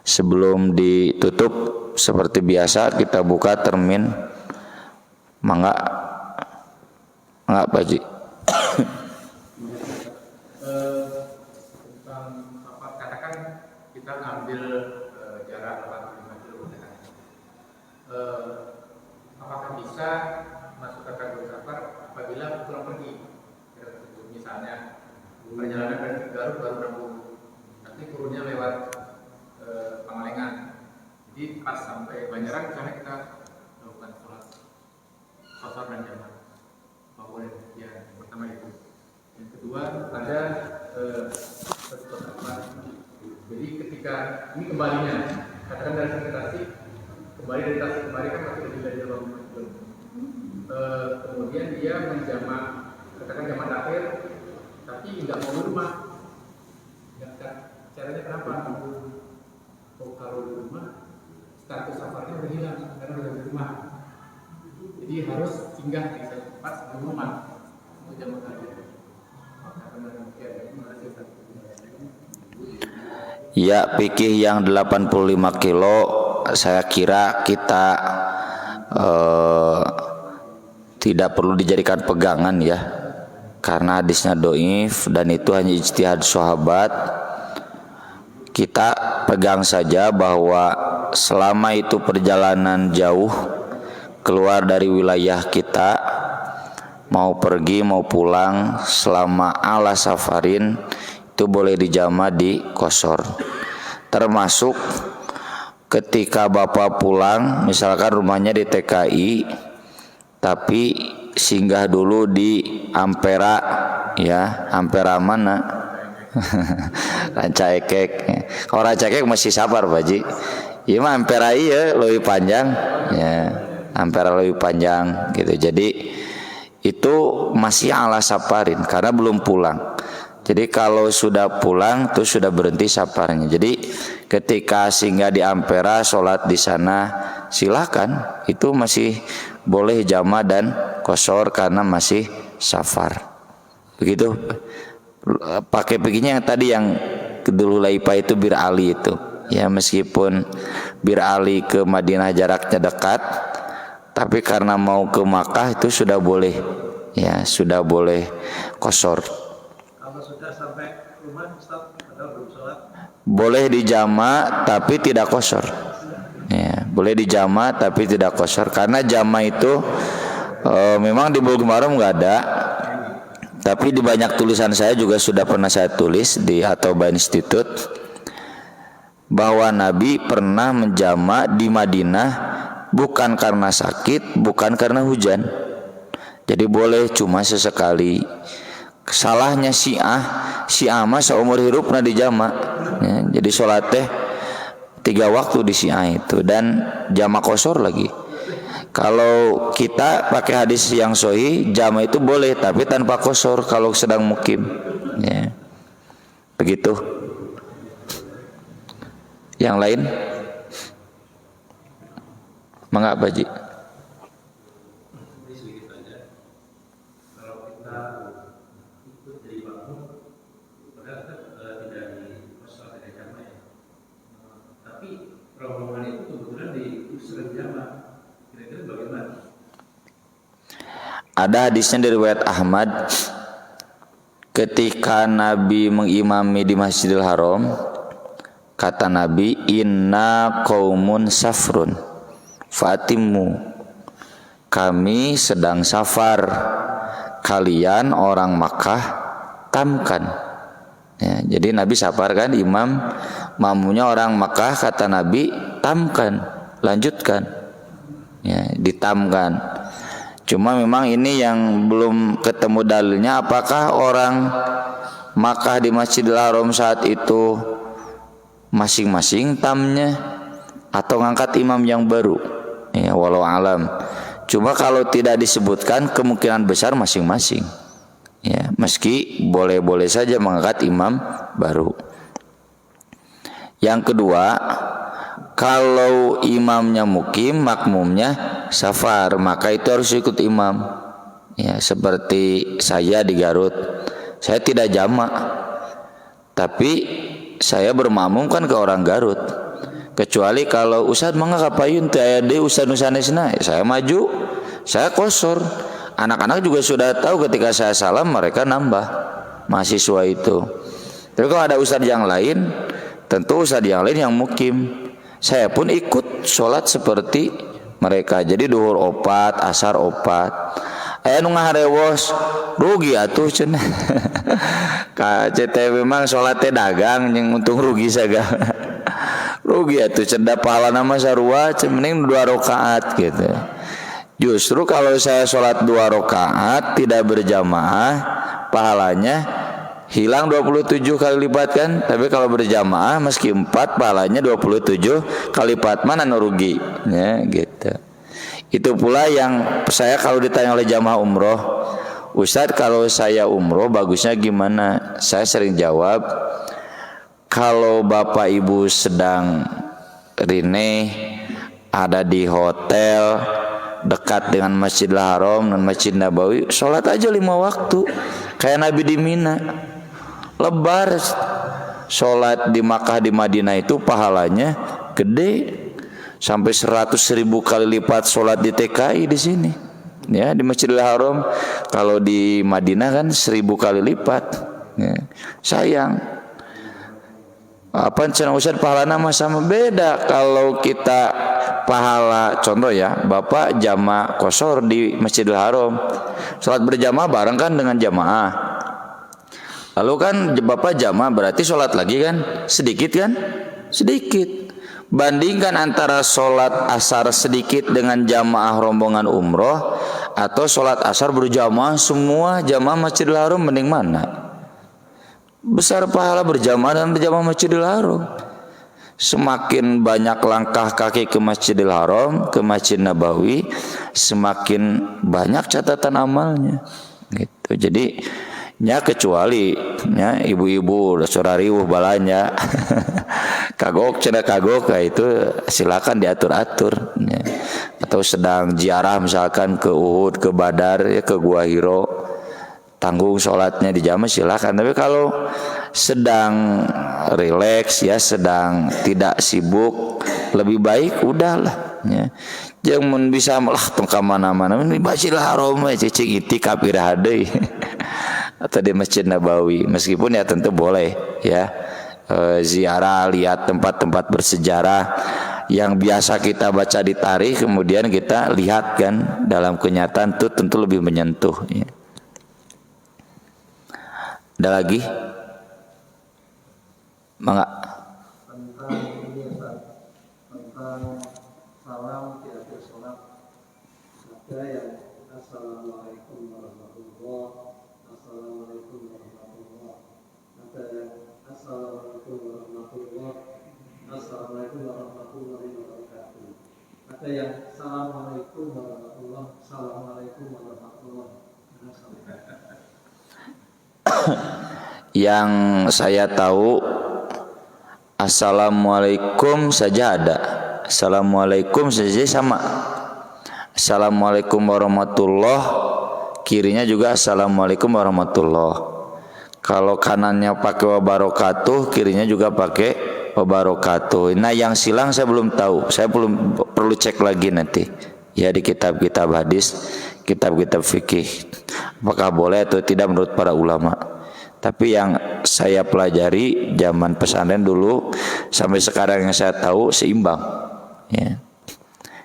Sebelum ditutup, seperti biasa kita buka termin. Mangga Pak Ji. Katakan kita ngambil jarak 45 km. Apakah bisa masuk kategori safar apabila pulang pergi? Misalnya perjalanan dari Garut baru Rembuk, nanti turunnya lewat Pangalengan. Jadi pas sampai Banjaran misalnya kita lakukan sholat safar dan jamaah. Boleh, ya, pertama itu. Yang kedua ada jadi ketika ini kembalinya, katakan dari Tasik, kembali dari Tasik kemarin kan masih lebih dari 25 km. Kemudian dia menjamak, katakan jamak akhir, tapi nggak mau di rumah. Caranya kenapa? Kalau di rumah status safarnya udah hilang karena udah di rumah. Jadi harus singgah di satu tempat sebelum rumah untuk jamak akhir. Ya, fikih yang 85 kilo saya kira kita tidak perlu dijadikan pegangan, ya, karena hadisnya dhaif dan itu hanya ijtihad sahabat. Kita pegang saja bahwa selama itu perjalanan jauh, keluar dari wilayah kita, mau pergi mau pulang selama ala safarin itu boleh dijama di qashar. Termasuk ketika bapak pulang, misalkan rumahnya di TKI tapi singgah dulu di Ampera, ya Ampera mana? Ranca Ekek. Kalau Ranca Ekek masih sabar Pak Ji. Iya mah Ampera iya lebih panjang, ya Ampera lebih panjang gitu. Jadi itu masih ala safarin karena belum pulang. Jadi kalau sudah pulang tuh sudah berhenti safarnya. Jadi ketika singgah di Ampera sholat di sana silakan, itu masih boleh jama dan qashar karena masih safar. Begitu. Pakai pikirnya yang tadi yang Dzul Hulaifah itu Bir Ali itu. Ya meskipun Bir Ali ke Madinah jaraknya dekat, tapi karena mau ke Makkah itu sudah boleh, ya sudah boleh qashar. Kalau sudah sampai rumah Ustaz padahal belum sholat, boleh dijama tapi tidak qashar. Ya, boleh dijama tapi tidak qashar karena jama itu memang di Bulughul Maram nggak ada, tapi di banyak tulisan saya juga sudah pernah saya tulis di At-Taubah Institute bahwa Nabi pernah menjama di Madinah bukan karena sakit, bukan karena hujan. Jadi boleh cuma sesekali. Salahnya Syiah mah seumur hidupna dijama. Ya, jadi sholat teh 3 waktu di Syiah itu dan jama qashar lagi. Kalau kita pakai hadis yang sahih, jama itu boleh tapi tanpa qashar kalau sedang mukim. Ya. Begitu. Yang lain? Mangga Pak Ji. ini sedikit saja. Kalau kita ikut dari makmum, padahal kita tidak di qashar tidak jama ya. Tapi rombongan itu kebetulan di sering jama. Kira-kira bagaimana? Ada hadisnya dari riwayat Ahmad ketika Nabi mengimami di Masjidil Haram, kata Nabi, inna qaumun safrun fatimmu, kami sedang safar, kalian orang Makkah tamkan. Ya, jadi Nabi safar kan, imam mamunya orang Makkah, kata Nabi tamkan, lanjutkan, ya, ditamkan. Cuma memang ini yang belum ketemu dalilnya, apakah orang Makkah di Masjidil Haram saat itu masing-masing tamnya atau ngangkat imam yang baru, ya walau alam. Cuma kalau tidak disebutkan kemungkinan besar masing-masing, ya meski boleh-boleh saja mengangkat imam baru. Yang kedua, kalau imamnya mukim, makmumnya safar, maka itu harus ikut imam. Ya seperti saya di Garut, saya tidak jamak, tapi saya bermakmum kan ke orang Garut. Kecuali kalau Ustadz mangga kapayun teh aya deui Ustadz nu sanesna, saya maju, saya qashar. Anak-anak juga sudah tahu ketika saya salam mereka nambah mahasiswa itu. Tapi kalau ada ustadz yang lain, tentu ustadz yang lain yang mukim. Saya pun ikut sholat seperti mereka. Jadi duhur opat, asar opat. Aya nu ngaharewos rugi atuh cenah. Ka CT memang sholat teh dagang yang untung rugi sagala. Rugi atuh cenah pahalana mah sarua mending 2 rakaat gitu. Justru kalau saya sholat 2 rakaat tidak berjamaah, pahalanya hilang 27 kali lipat kan. Tapi kalau berjamaah meski 4 pahalanya 27 kali lipat, mana nu rugi ya gitu. Itu pula yang saya kalau ditanya oleh jamaah umroh, Ustadz kalau saya umroh bagusnya gimana? Saya sering jawab, kalau bapak ibu sedang rine ada di hotel dekat dengan Masjidil Haram dan Masjid Nabawi, sholat aja 5 waktu kayak Nabi di Mina. Lebar sholat di Makkah di Madinah itu pahalanya gede sampai 100.000 kali lipat sholat di TKI di sini. Ya di Masjidil Haram, kalau di Madinah kan 1000 kali lipat. Ya, sayang. Apa cenah Ustaz pahalana mah sama beda. Kalau kita pahala. Contoh ya, Bapak jamaah qashar di Masjidil Haram, sholat berjamaah bareng kan dengan jamaah. Lalu kan Bapak jamaah berarti sholat lagi kan sedikit kan? Sedikit. Bandingkan antara sholat asar sedikit dengan jamaah rombongan umroh atau sholat asar berjamaah semua jamaah Masjidil Haram, mending mana? Besar pahala berjamaah dan berjamaah Masjidil Haram. Semakin banyak langkah kaki ke Masjidil Haram, ke Masjid Nabawi, semakin banyak catatan amalnya. Gitu. Jadi nya kecuali nya ibu-ibu sorariwuh balanya kagok cenah kagok itu silakan diatur-atur ya. Atau sedang ziarah misalkan ke Uhud, ke Badar ya, ke Gua Hiro, tanggung sholatnya di jamaah silakan. Tapi kalau sedang rileks ya, sedang tidak sibuk, lebih baik udahlah ya. Jangan bisa malah tong ka mana-mana di Masjidil Haram cicing itikaf ira deui atau di Masjid Nabawi. Meskipun ya tentu boleh ya ziarah, lihat tempat-tempat bersejarah yang biasa kita baca di tarikh, kemudian kita lihat kan dalam kenyataan itu tentu lebih menyentuh ya. Ada lagi? Mangga. Tentang ini Ustaz, tentang salam di akhir sholat. Ada yang Assalamualaikum warahmatullah, Assalamualaikum warahmatullah. Ada yang Assalamualaikum warahmatullah, Assalamualaikum warahmatullahi wabarakatuh. Ada yang Assalamualaikum warahmatullah, Assalamualaikum warahmatullah. Yang saya tahu Assalamualaikum saja ada, Assalamualaikum saja sama. Assalamualaikum warahmatullah, kirinya juga Assalamualaikum warahmatullah. Kalau kanannya pakai wabarakatuh, kirinya juga pakai wabarakatuh. Nah yang silang saya belum tahu, saya belum perlu cek lagi nanti ya di kitab-kitab hadis, kitab-kitab fikih, apakah boleh atau tidak menurut para ulama. Tapi yang saya pelajari zaman pesantren dulu sampai sekarang yang saya tahu seimbang ya.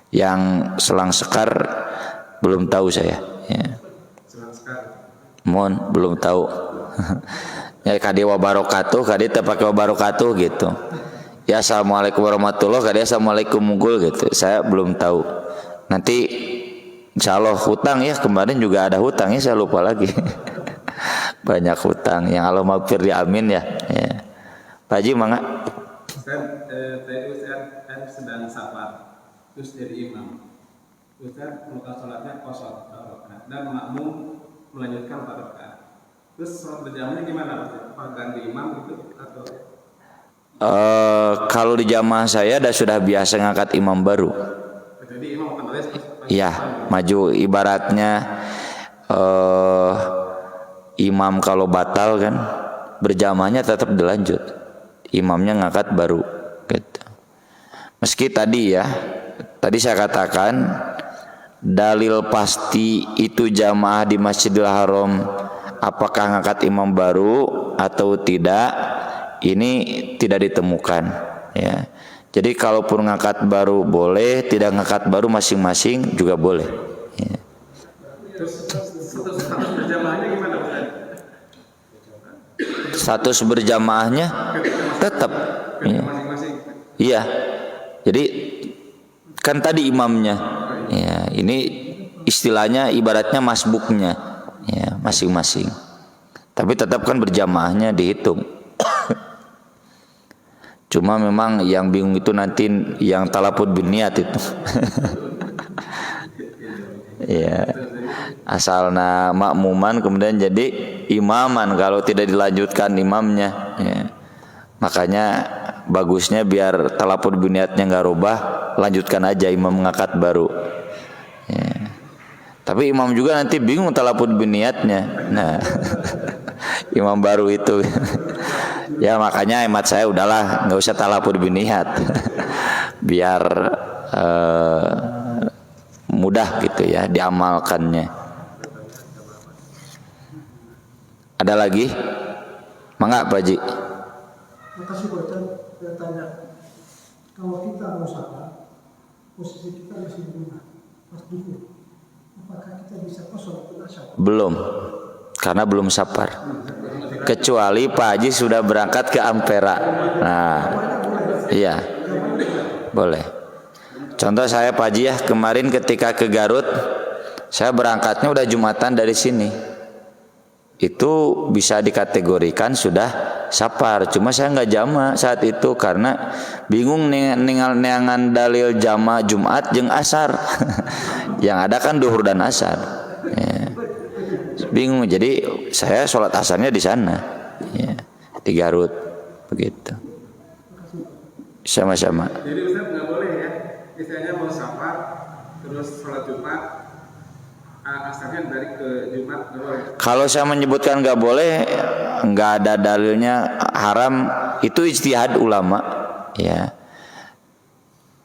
Yang selang sekar belum tahu saya ya. Mohon belum tahu ya, kadi wabarakatuh, kadi teu pakai wabarakatuh gitu ya. Assalamualaikum warahmatullahi, kadi assalamualaikum mungkul gitu, saya belum tahu. Nanti insyaallah hutang ya, kemarin juga ada hutang ya, saya lupa lagi banyak hutang yang Allah maghfir di amin ya. Ya. Pak Haji mangga. Tadi Ustaz kan sedang safar, terus jadi imam. Ustaz melakukan sholatnya qashar dan makmum melanjutkan 4 rakaat. Terus sholat berjamaahnya gimana Ustaz? Apa ganti imam gitu atau? Kalau di jamaah saya sudah biasa ngangkat imam baru. Jadi imam otomatis ya maju, ibaratnya imam kalau batal kan berjamaahnya tetap dilanjut, imamnya ngangkat baru gitu. Meski tadi saya katakan dalil pasti itu jamaah di Masjidil Haram apakah ngangkat imam baru atau tidak, ini tidak ditemukan ya. Jadi kalaupun ngangkat baru boleh, tidak ngangkat baru masing-masing juga boleh ya. Terus status berjamaahnya gimana Ustaz? Status berjamaahnya tetap ya. Iya. Jadi kan tadi imamnya ya, ini istilahnya ibaratnya masbuknya ya, masing-masing. Tapi tetap kan berjamaahnya dihitung. Cuma memang yang bingung itu nanti yang talafut bin niat itu. Ya. Asalna makmuman kemudian jadi imaman kalau tidak dilanjutkan imamnya ya. Makanya bagusnya biar talafut bin niatnya enggak rubah, lanjutkan aja imam ngangkat baru. Ya. Tapi imam juga nanti bingung talafut bin niatnya. Nah, imam baru itu. Ya makanya hemat saya udahlah nggak usah talafut bin niat. Biar mudah gitu ya diamalkannya. Ada lagi? Mangga Pak Haji. Makasih Pak Ustaz, saya tanya, kalau kita musafir posisi kita masih di rumah, pas duhur, apakah kita bisa kosong asar? Belum, karena belum sapar. Kecuali Pak Haji sudah berangkat ke Ampera. Nah, iya, boleh. Contoh saya Pak Haji ya, kemarin ketika ke Garut, saya berangkatnya udah Jumatan dari sini. Itu bisa dikategorikan sudah sapar. Cuma saya nggak jama saat itu karena bingung ningal neangan dalil jama Jumat jeung asar. Yang ada kan duhur dan asar. Ya. Bingung. Jadi saya sholat asarnya di sana, ya, di Garut, begitu. Sama-sama. Jadi Ustaz nggak boleh ya, misalnya mau safar terus sholat Jumat, asarnya dari ke Jumat nggak boleh. Kalau saya menyebutkan nggak boleh, nggak ada dalilnya haram, itu ijtihad ulama, ya.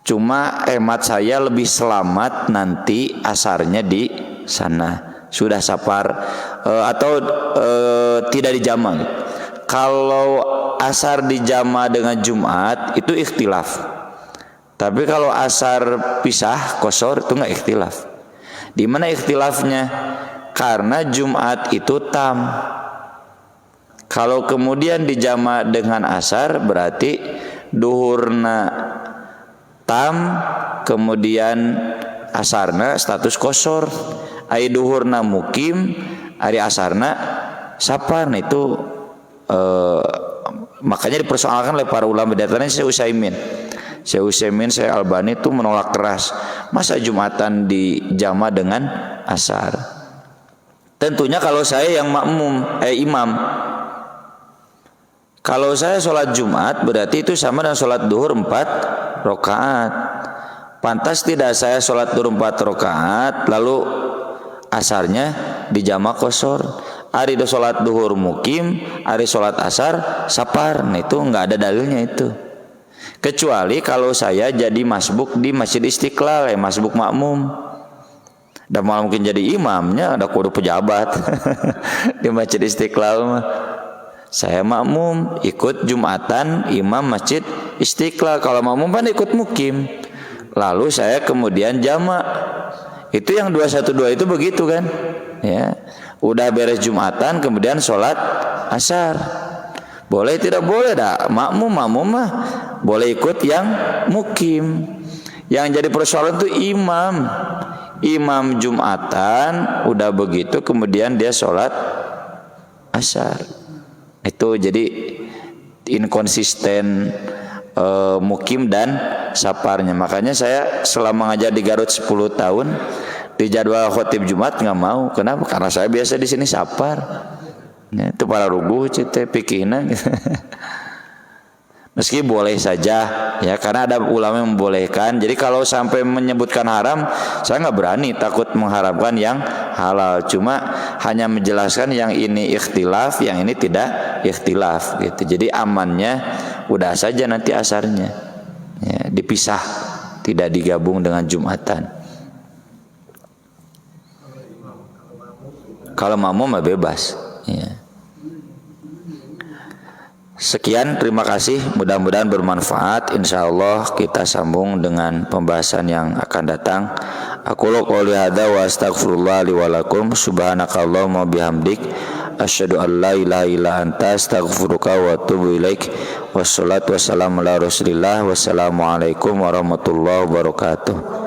Cuma hemat saya lebih selamat nanti asarnya di sana sudah sapar atau tidak dijama. Kalau asar dijama dengan Jumat itu ikhtilaf. Tapi kalau asar pisah kosor itu nggak ikhtilaf. Di mana ikhtilafnya? Karena Jumat itu tam. Kalau kemudian dijama dengan asar berarti duhurna tam, kemudian asarna status kosor. Ai duhurna mukim, ari asarna sapar. Nah itu makanya dipersoalkan oleh para ulama, datanya Syekh Utsaimin, Syekh Albani itu menolak keras. Masa Jumatan dijama dengan asar? Tentunya kalau saya yang imam. Kalau saya sholat Jumat berarti itu sama dengan sholat duhur 4 rakaat. Pantas tidak saya sholat duhur 4 rakaat lalu asarnya dijama kosor. Ari do sholat duhur mukim, ari sholat asar sapar. Nah itu nggak ada dalilnya itu. Kecuali kalau saya jadi masbuk di Masjid Istiqlal, masbuk makmum. Dan malah mungkin jadi imamnya ada kudu pejabat di Masjid Istiqlal mah. Saya makmum ikut Jumatan imam Masjid Istiqlal. Kalau makmum kan ikut mukim. Lalu saya kemudian jama. Itu yang 212 itu begitu kan? Ya. Udah beres Jumatan kemudian sholat asar. Boleh tidak boleh dah. Makmum mah boleh ikut yang mukim. Yang jadi persoalan itu imam. Imam Jumatan udah begitu kemudian dia sholat asar. Itu jadi inkonsisten mukim dan saparnya. Makanya saya selama ngajar di Garut 10 tahun di jadwal khotib Jumat nggak mau. Kenapa? Karena saya biasa di sini sapar. Ya, itu para rubuh cete pikirna gitu. Meski boleh saja ya, karena ada ulama yang membolehkan. Jadi kalau sampai menyebutkan haram, saya nggak berani, takut mengharamkan yang halal. Cuma hanya menjelaskan yang ini ikhtilaf, yang ini tidak ikhtilaf gitu. Jadi amannya udah saja nanti asarnya ya, dipisah, tidak digabung dengan Jumatan. Kalau makmum bebas ya. Sekian, terima kasih, mudah-mudahan bermanfaat. Insyaallah kita sambung dengan pembahasan yang akan datang. Aku qouli hadza wa astaghfirullah li wa lakum. Subhanakallahumma bihamdik asyhadu an la ilaha illa anta astaghfiruka wa atubu ilaik. Wassalatu wassalamu ala Rasulillah. Wassalamualaikum warahmatullahi wabarakatuh.